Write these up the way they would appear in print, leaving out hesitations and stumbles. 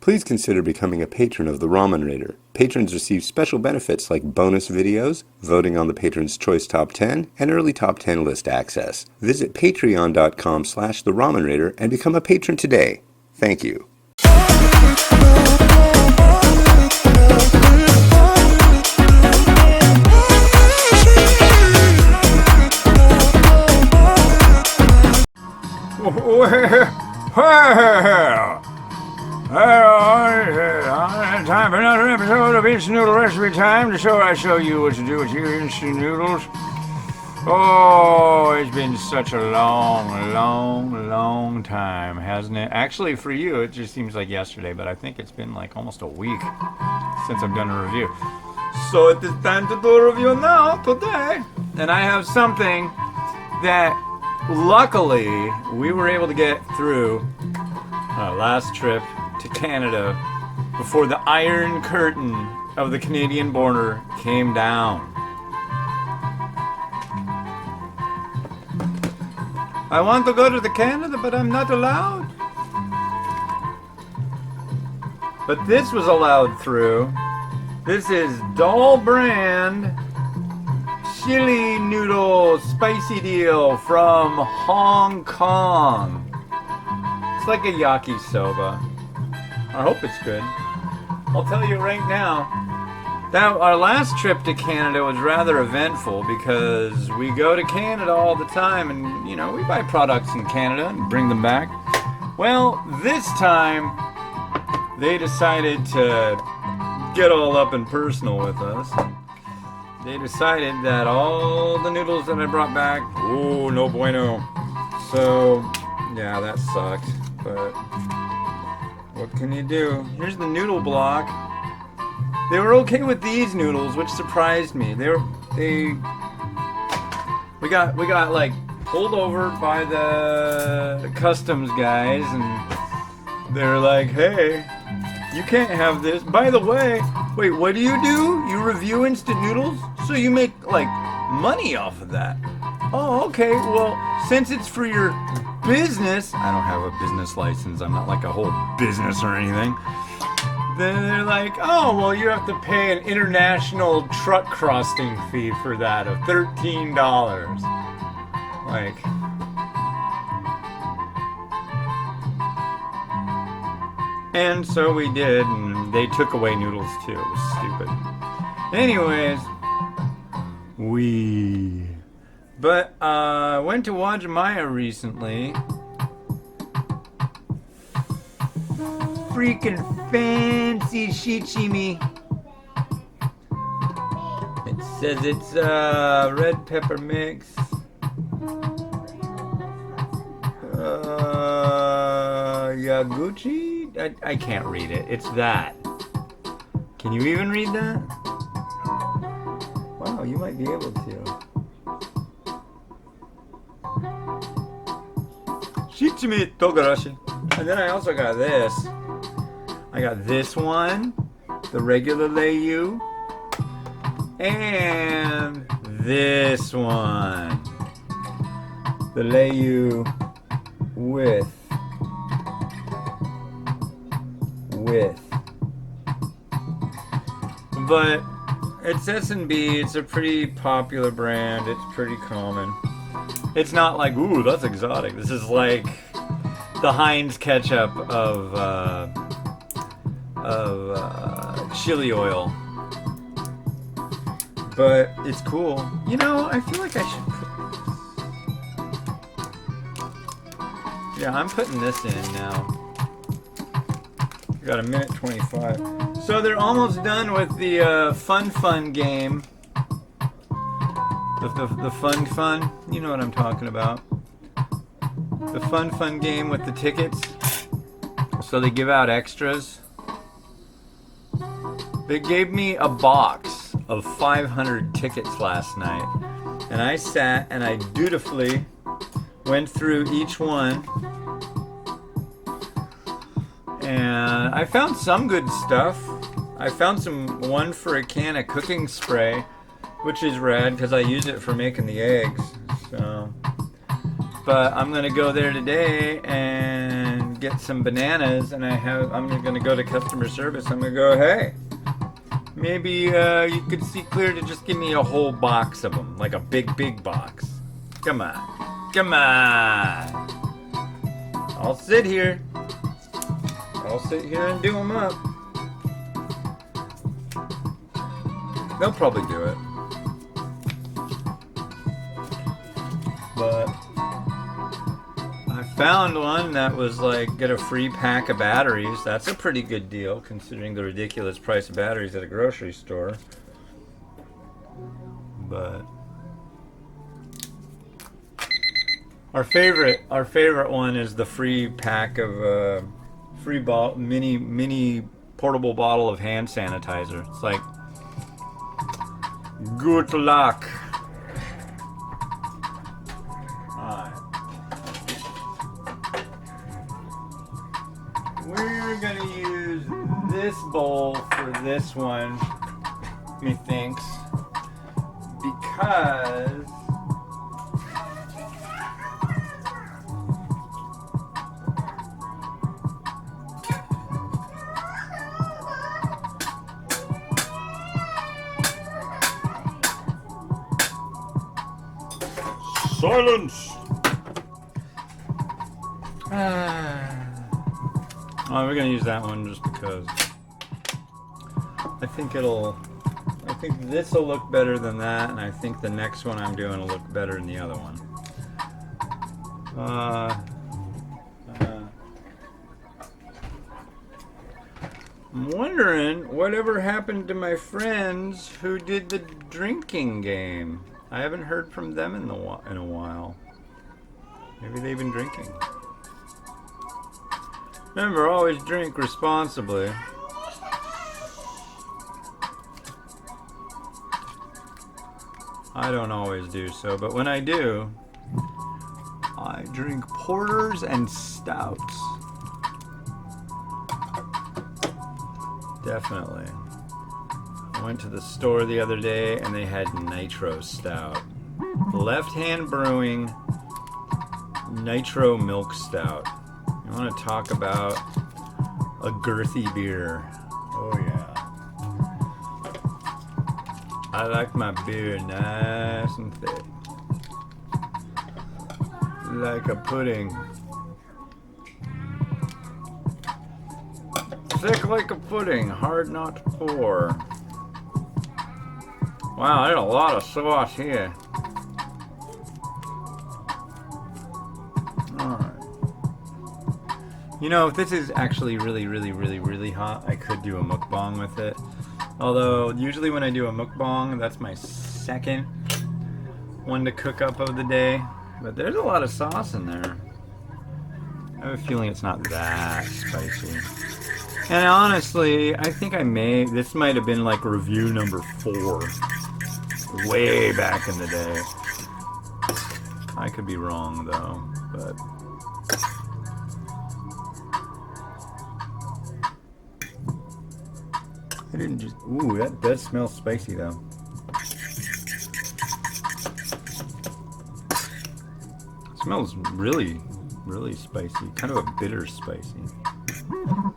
Please consider becoming a patron of the Ramen Raider. Patrons receive special benefits like bonus videos, voting on the Patron's Choice Top 10, and early Top 10 list access. Visit patreon.com/the Ramen Raider and become a patron today. Thank you. Time for another episode of Instant Noodle Recipe Time. The show I show you what to do with your instant noodles. Oh, it's been such a long time, hasn't it? Actually, for you, it just seems like yesterday, but I think it's been like almost a week since I've done a review. So it is time to do a review now, today. And I have something that luckily we were able to get through our last trip to Canada before the Iron Curtain of the Canadian border came down. I want to go to the Canada, but I'm not allowed. But this was allowed through. This is Doll brand chili noodle spicy deal from Hong Kong. It's like a yakisoba. I hope it's good. I'll tell you right now, that our last trip to Canada was rather eventful because we go to Canada all the time and, you know, we buy products in Canada and bring them back. Well, this time, they decided to get all up and personal with us. They decided that all the noodles that I brought back, oh, no bueno. So, yeah, that sucked, but what can you do? Here's the noodle block. They were okay with these noodles, which surprised me. We got like pulled over by the customs guys, and they're like, "Hey, you can't have this. By the way, wait, what do? You review instant noodles? So you make like money off of that? Oh, okay. Well, since it's for your business, I don't have a business license. I'm not like a whole business or anything." Then they're like, "Oh, well, you have to pay an international truck crossing fee for that of $13. Like, and so we did, and they took away noodles too. It was stupid. Anyways, But went to Wajimaya recently. Freaking fancy shichimi. It says it's red pepper mix. Yaguchi? I can't read it. It's that. Can you even read that? Wow, you might be able to. Shichimi togarashi. And then I also got this. I got this one, the regular Leiyu, and this one, the Leiyu with. But it's S&B, it's a pretty popular brand, it's pretty common. It's not like, ooh, that's exotic. This is like the Heinz ketchup of chili oil. But it's cool. You know, I feel like I should put... Yeah, I'm putting this in now. We got a minute 25. So they're almost done with the fun game. The fun, you know what I'm talking about. The fun game with the tickets. So they give out extras. They gave me a box of 500 tickets last night. And I sat and I dutifully went through each one. And I found some good stuff. I found one for a can of cooking spray, which is rad because I use it for making the eggs. So, but I'm gonna go there today and get some bananas, and I'm gonna go to customer service. I'm gonna go, hey, maybe you could see clear to just give me a whole box of them, like a big box. Come on, come on. I'll sit here. I'll sit here and do them up. They'll probably do it. But I found one that was like, get a free pack of batteries. That's a pretty good deal considering the ridiculous price of batteries at a grocery store. But our favorite one is the free pack of mini portable bottle of hand sanitizer. It's like, good luck. Alright. We're gonna use this bowl for this one, methinks, because silence! Oh, we're gonna use that one just because I think this will look better than that, and I think the next one I'm doing will look better than the other one. I'm wondering whatever happened to my friends who did the drinking game. I haven't heard from them in a while. Maybe they've been drinking. Remember, always drink responsibly. I don't always do so, but when I do, I drink porters and stouts. Definitely. I went to the store the other day and they had nitro stout. Left Hand Brewing Nitro Milk Stout. You want to talk about a girthy beer? Oh yeah. I like my beer nice and thick. Like a pudding. Thick like a pudding, hard not to pour. Wow, there's a lot of sauce here. Alright. You know, if this is actually really hot, I could do a mukbang with it. Although, usually when I do a mukbang, that's my second one to cook up of the day. But there's a lot of sauce in there. I have a feeling it's not that spicy. And honestly, I think this might have been like review number 4. Way back in the day. I could be wrong though, but... I didn't just... Ooh, that does smell spicy though. It smells really spicy. Kind of a bitter spicy. Alright.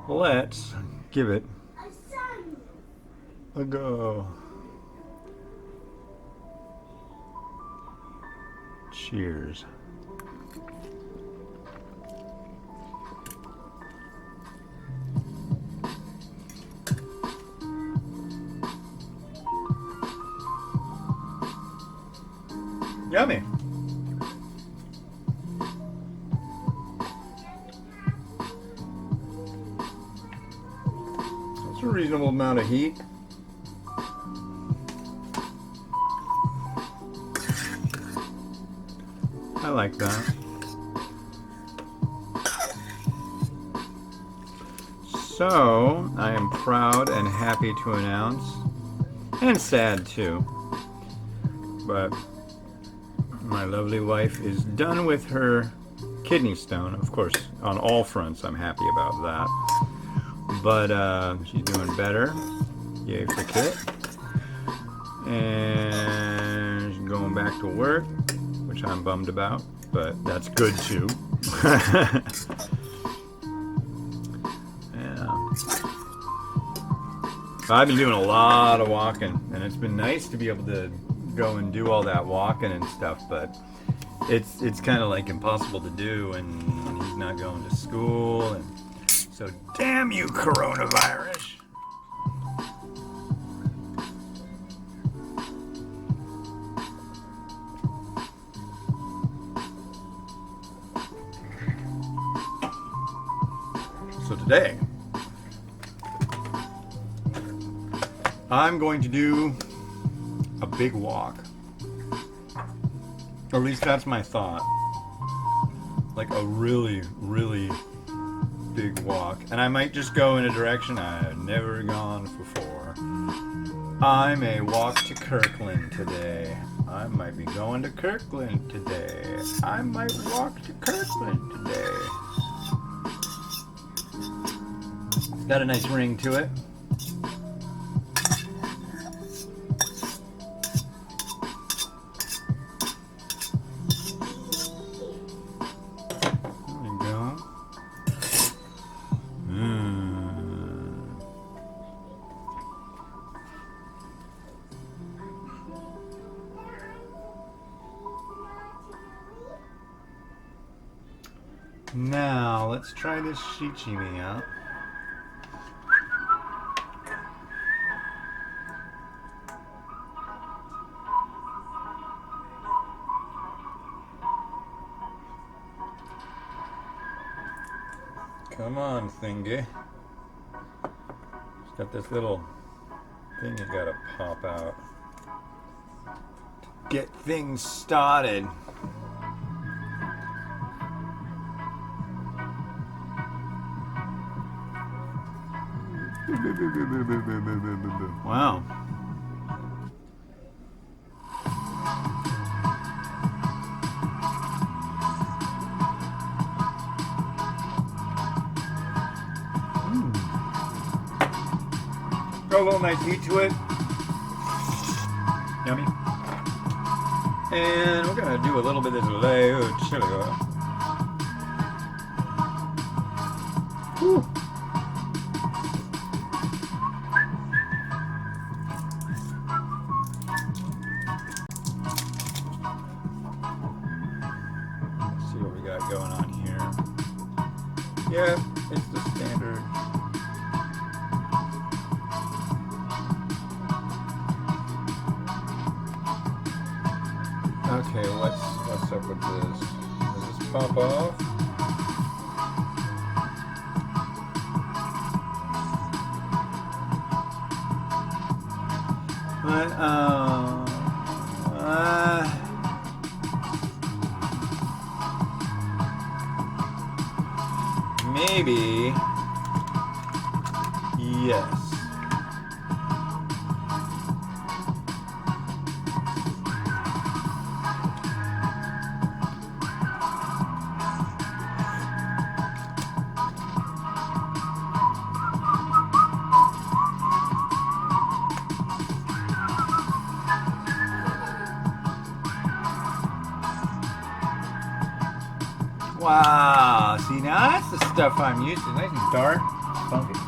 Let's give it a go. Cheers. Yummy. That's a reasonable amount of heat. I like that. So, I am proud and happy to announce, and sad too, but my lovely wife is done with her kidney stone. Of course, on all fronts, I'm happy about that. But she's doing better. Yay for Kit. And she's going back to work, which I'm bummed about, but that's good too. Yeah. I've been doing a lot of walking, and it's been nice to be able to go and do all that walking and stuff, but it's kind of like impossible to do when he's not going to school, and so damn you, coronavirus. So today, I'm going to do a big walk. Or at least that's my thought. Like a really, really big walk. And I might just go in a direction I've never gone before. I may walk to Kirkland today. I might be going to Kirkland today. I might walk to Kirkland today. It's got a nice ring to it. Now, let's try this shichimi out. Come on, thingy. It's got this little thing you gotta pop out to get things started. Wow. Got a little nice heat to it. Yummy. And we're gonna do a little bit of loud chili. Whew. Going on here. Yeah, it's the standard. Okay, what's up with this? Does this pop off? Maybe. Yes. Wow, see, now that's the stuff I'm used to. Nice and dark, funky.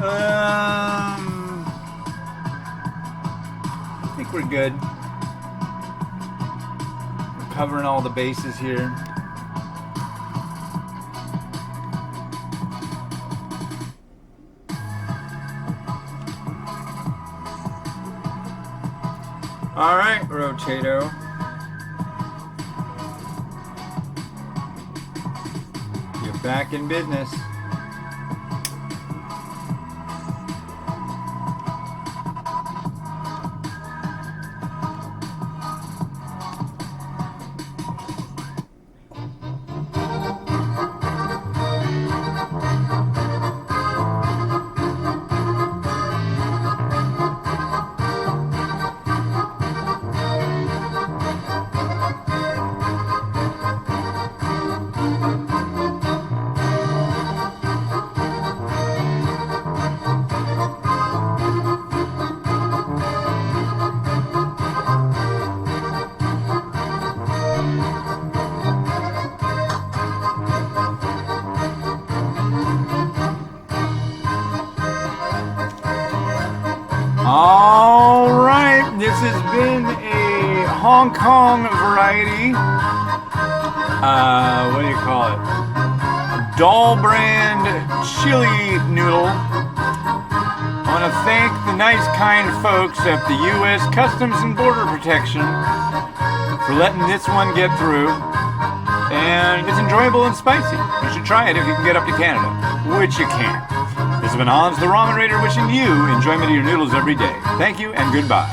I think we're good. We're covering all the bases here. All right, Rotato. Back in business. this has been a Hong Kong variety. What do you call it? Doll brand chili noodle. I want to thank the nice, kind folks at the U.S. Customs and Border Protection for letting this one get through. And it's enjoyable and spicy. You should try it if you can get up to Canada, which you can. This has been Hans the Ramen Raider wishing you enjoyment of your noodles every day. Thank you and goodbye.